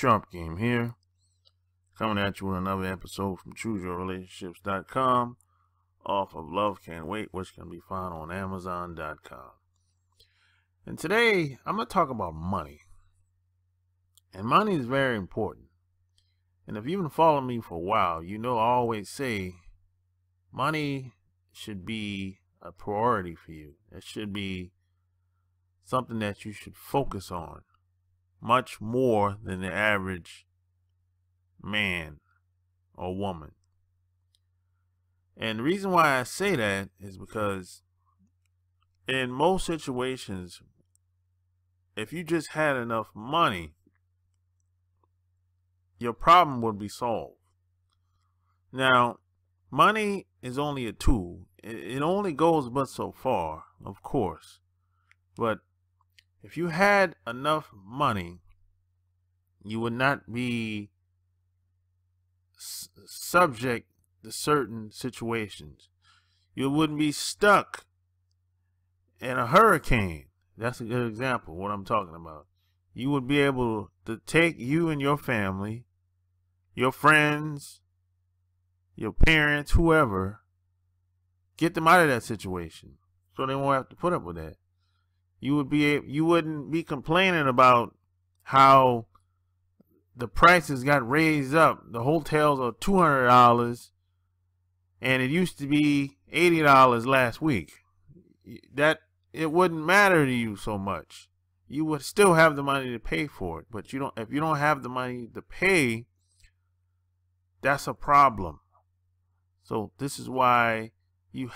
Sharp Game here, coming at you with another episode from ChooseYourRelationships.com off of Love Can't Wait, which can be found on Amazon.com. And today, I'm going to talk about money. And money is very important. And if you've been following me for a while, you know I always say money should be a priority for you. It should be something that you should focus on much more than the average man or woman. And the reason why I say that is because in most situations, if you just had enough money, your problem would be solved. Now, money is only a tool. It only goes but so far, of course. But if you had enough money, you would not be subject to certain situations. You wouldn't be stuck in a hurricane. That's a good example of what I'm talking about. You would be able to take you and your family, your friends, your parents, whoever, get them out of that situation so they won't have to put up with that. You wouldn't be complaining about how the prices got raised up. The hotels are $200 and it used to be $80 last week. That it wouldn't matter to you so much. You would still have the money to pay for it, but if you don't have the money to pay, that's a problem. So this is why you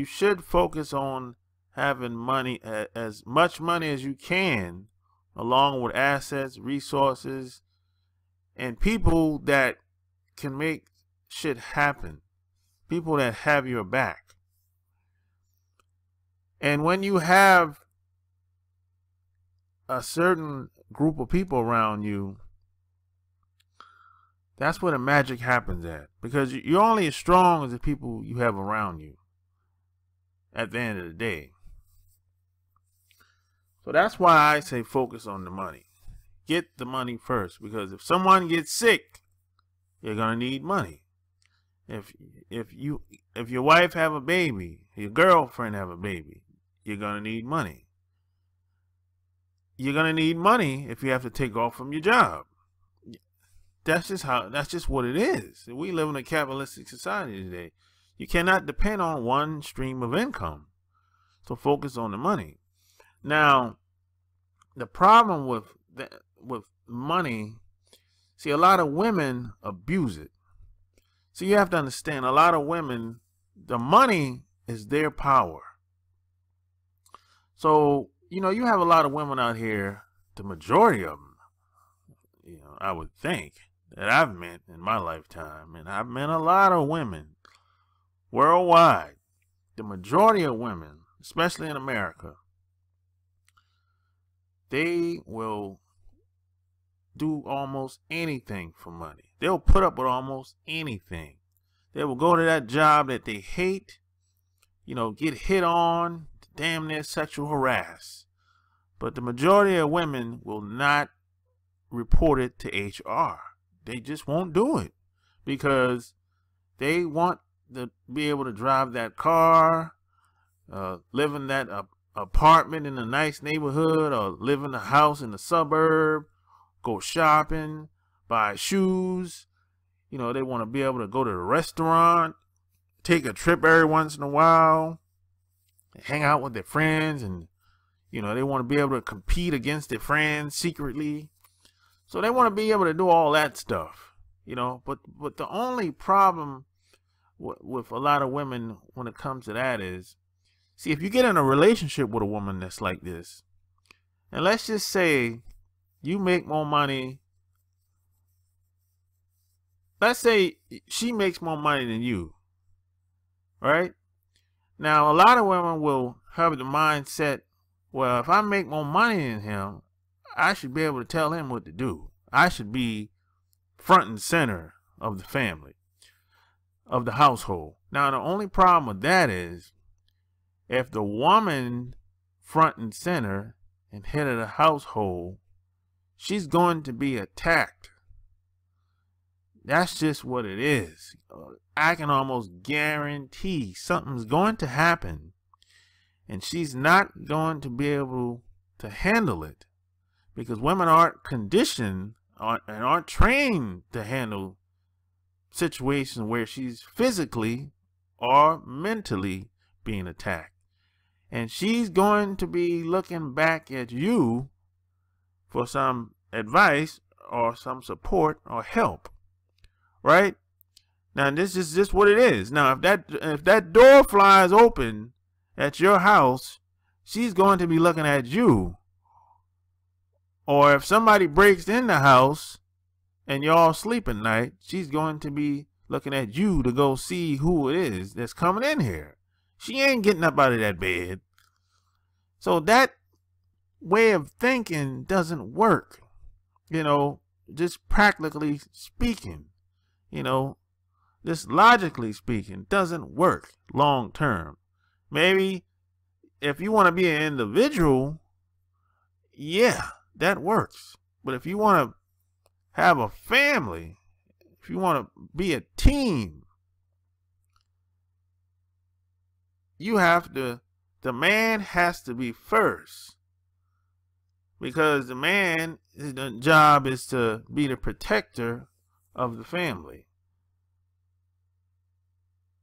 should focus on having money, as much money as you can, along with assets, resources, and people that can make shit happen. People that have your back. And when you have a certain group of people around you, that's where the magic happens at. Because you're only as strong as the people you have around you at the end of the day. So that's why I say focus on the money. Get the money first, because if someone gets sick, you're gonna need money. If your wife have a baby, your girlfriend have a baby, you're gonna need money. You're gonna need money if you have to take off from your job. That's just what it is. We live in a capitalistic society today. You cannot depend on one stream of income. So focus on the money. Now, the problem with money, see, a lot of women abuse it. So you have to understand, a lot of women, the money is their power. So, you have a lot of women out here, the majority of them, I would think, that I've met in my lifetime, and I've met a lot of women worldwide. The majority of women, especially in America, they will do almost anything for money. They'll put up with almost anything. They will go to that job that they hate, get hit on, damn near sexual harass. But the majority of women will not report it to HR. They just won't do it because they want to be able to drive that car, live in that apartment in a nice neighborhood, or live in a house in the suburb, go shopping, buy shoes. They want to be able to go to the restaurant, take a trip every once in a while, hang out with their friends, and they want to be able to compete against their friends secretly. So they want to be able to do all that stuff, but the only problem with a lot of women when it comes to that is, see, if you get in a relationship with a woman that's like this, and let's just say you make more money, let's say she makes more money than you, right? Now, a lot of women will have the mindset, well, if I make more money than him, I should be able to tell him what to do. I should be front and center of the family, of the household. Now, the only problem with that is, if the woman front and center and head of the household, she's going to be attacked. That's just what it is. I can almost guarantee something's going to happen, and she's not going to be able to handle it, because women aren't conditioned and aren't trained to handle situations where she's physically or mentally being attacked. And she's going to be looking back at you for some advice or some support or help. Right? Now, this is just what it is. Now, if that door flies open at your house, she's going to be looking at you. Or if somebody breaks in the house and y'all sleep at night, she's going to be looking at you to go see who it is that's coming in here. She ain't getting up out of that bed. So that way of thinking doesn't work, just practically speaking. This logically speaking doesn't work long term. Maybe if you want to be an individual, yeah, that works. But if you want to have a family, if you want to be a team, the man has to be first. Because the man's job is to be the protector of the family,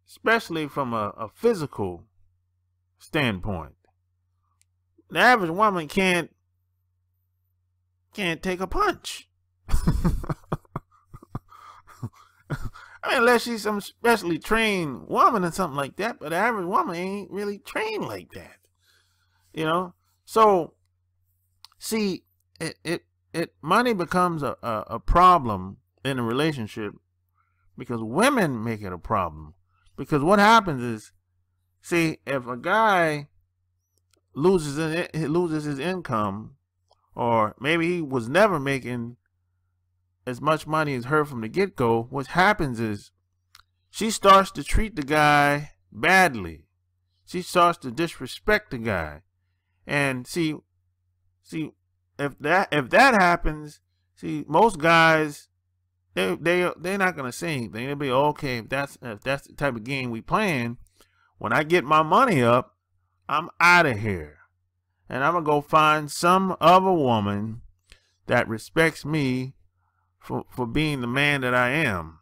especially from a physical standpoint. The average woman can't take a punch. I mean, unless she's some specially trained woman or something like that, but the average woman ain't really trained like that. So see, money becomes a problem in a relationship because women make it a problem. Because what happens is, see, if a guy loses his income, or maybe he was never making as much money as her from the get-go, what happens is she starts to treat the guy badly. She starts to disrespect the guy. And see, if that happens, see, most guys, they're not gonna say anything. They'll be okay if that's the type of game we playing. When I get my money up, I'm out of here, and I'm gonna go find some other woman that respects me for being the man that I am.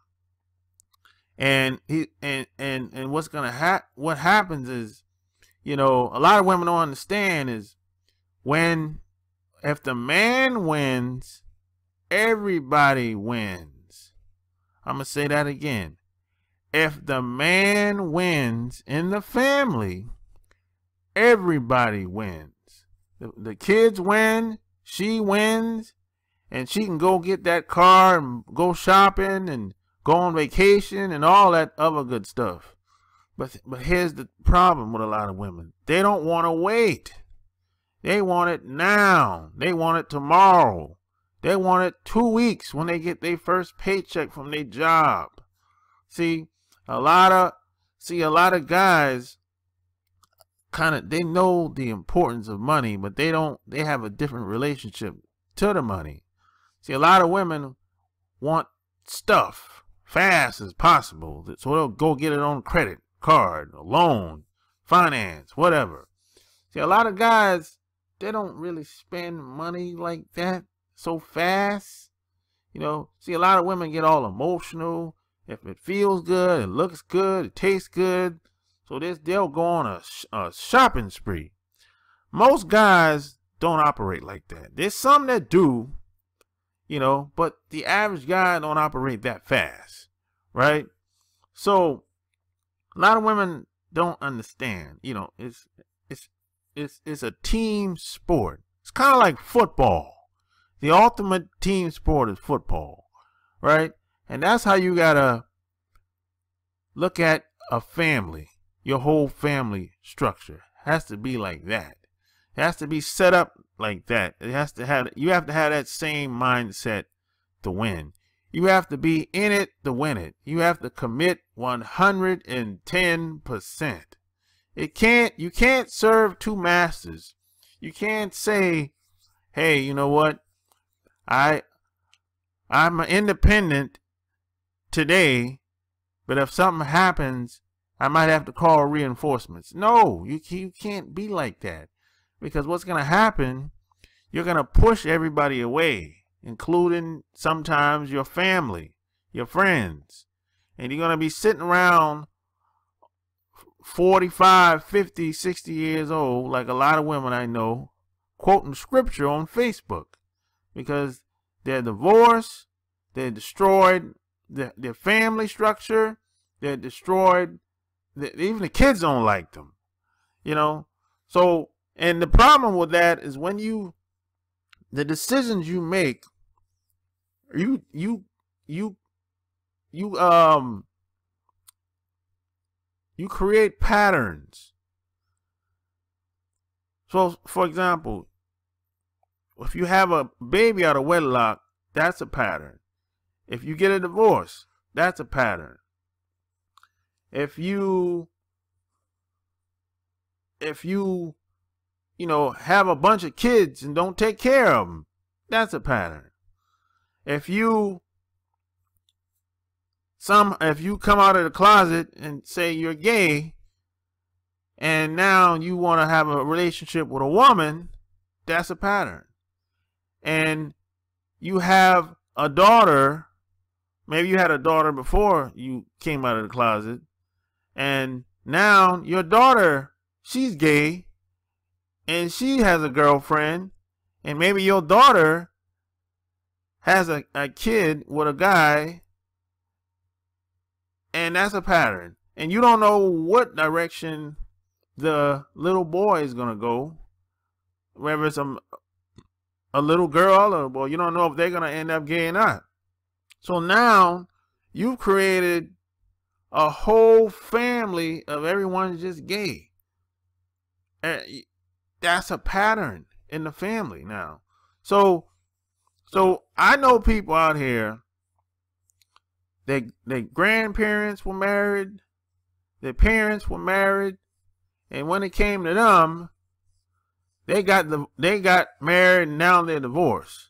And what happens is, a lot of women don't understand is if the man wins, everybody wins. I'm going to say that again. If the man wins in the family, everybody wins. The kids win, she wins, and she can go get that car and go shopping and go on vacation and all that other good stuff. But here's the problem with a lot of women. They don't want to wait. They want it now. They want it tomorrow. They want it 2 weeks when they get their first paycheck from their job. See, a lot of guys they know the importance of money, but they have a different relationship to the money. See, a lot of women want stuff fast as possible, so they'll go get it on credit card, a loan, finance, whatever. See, a lot of guys, they don't really spend money like that so fast. See, a lot of women get all emotional if it feels good, it looks good, it tastes good. So they'll go on a shopping spree. Most guys don't operate like that. There's some that do, but the average guy don't operate that fast, right? So a lot of women don't understand. It's a team sport. It's kind of like football. The ultimate team sport is football, right? And that's how you gotta look at a family. Your whole family structure has to be like that. It has to be set up like that. You have to have that same mindset to win. You have to be in it to win it. You have to commit 110%. You can't serve two masters. You can't say, hey, you know what? I'm independent today, but if something happens, I might have to call reinforcements. No, you can't be like that, because what's going to happen, you're going to push everybody away, including sometimes your family, your friends. And you're going to be sitting around 45, 50, 60 years old, like a lot of women I know, quoting scripture on Facebook, because they're divorced, they're destroyed their family structure, they're destroyed, even the kids don't like them, you know. So, and the problem with that is when the decisions you make, you create patterns. So, for example, if you have a baby out of wedlock, that's a pattern. If you get a divorce, that's a pattern. If you have a bunch of kids and don't take care of them, that's a pattern. If you come out of the closet and say you're gay, and now you want to have a relationship with a woman, that's a pattern. And you have a daughter, maybe you had a daughter before you came out of the closet, and now your daughter, she's gay, and she has a girlfriend, and maybe your daughter has a kid with a guy, and that's a pattern. And you don't know what direction the little boy is going to go, whether it's a little girl or boy. You don't know if they're going to end up gay or not. So now you've created a whole family of everyone's just gay. That's a pattern in the family now. So I know people out here, their grandparents were married, their parents were married, and when it came to them, they got married, and now they're divorced.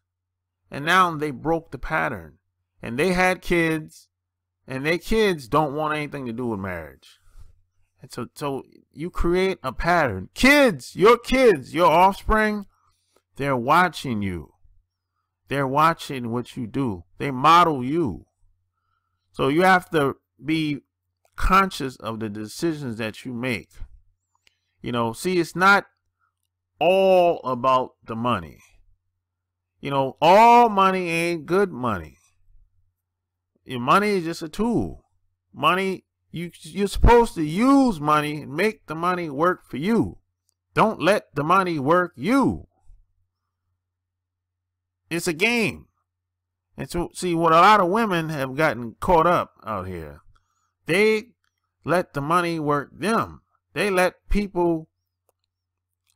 And now they broke the pattern. And they had kids, and their kids don't want anything to do with marriage. And so you create a pattern. Kids, your offspring, they're watching you. They're watching what you do. They model you. So you have to be conscious of the decisions that you make. See, it's not all about the money. All money ain't good money. Your money is just a tool. Money, you're supposed to use money and make the money work for you. Don't let the money work you. It's a game. And so, see, what a lot of women have gotten caught up out here, they let the money work them. They let people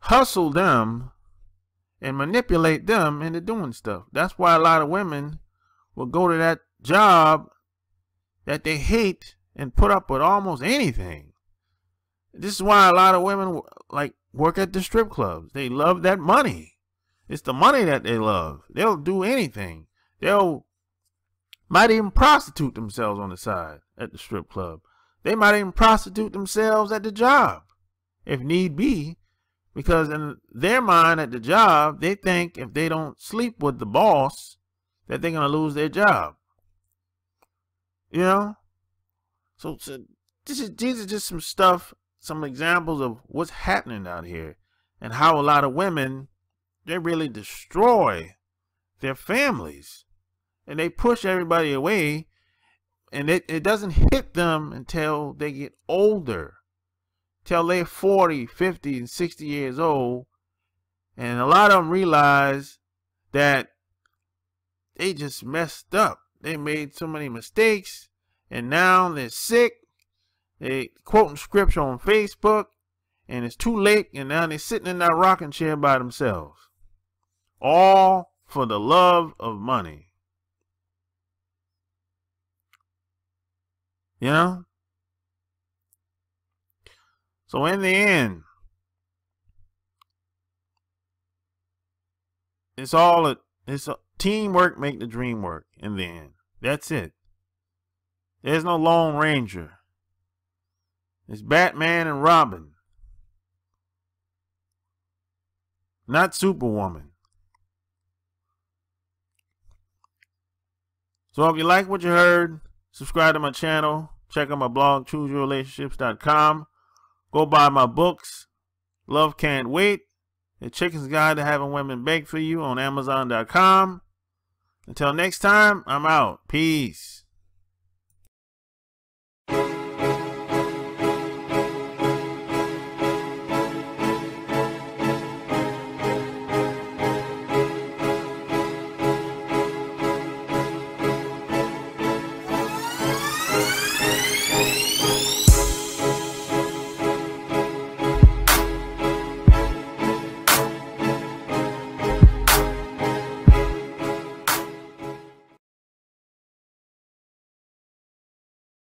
hustle them and manipulate them into doing stuff. That's why a lot of women will go to that job that they hate and put up with almost anything. This is why a lot of women work at the strip clubs. They love that money. It's the money that they love. They'll do anything. Might even prostitute themselves on the side at the strip club. They might even prostitute themselves at the job, if need be, because in their mind at the job, they think if they don't sleep with the boss, that they're going to lose their job. So these are just some examples of what's happening out here, and how a lot of women, they really destroy their families, and they push everybody away, and it doesn't hit them until they get older, till they're 40, 50, and 60 years old, and a lot of them realize that they just messed up. They made so many mistakes, and now they're sick. They quoting scripture on Facebook, and it's too late, and now they're sitting in that rocking chair by themselves. All for the love of money. So in the end, it's all Teamwork make the dream work in the end. That's it. There's no Lone Ranger. It's Batman and Robin. Not Superwoman. So if you like what you heard, subscribe to my channel. Check out my blog, chooseyourrelationships.com. Go buy my books, Love Can't Wait, The Chicken's Guide to Having Women Bake for You on Amazon.com. Until next time, I'm out. Peace.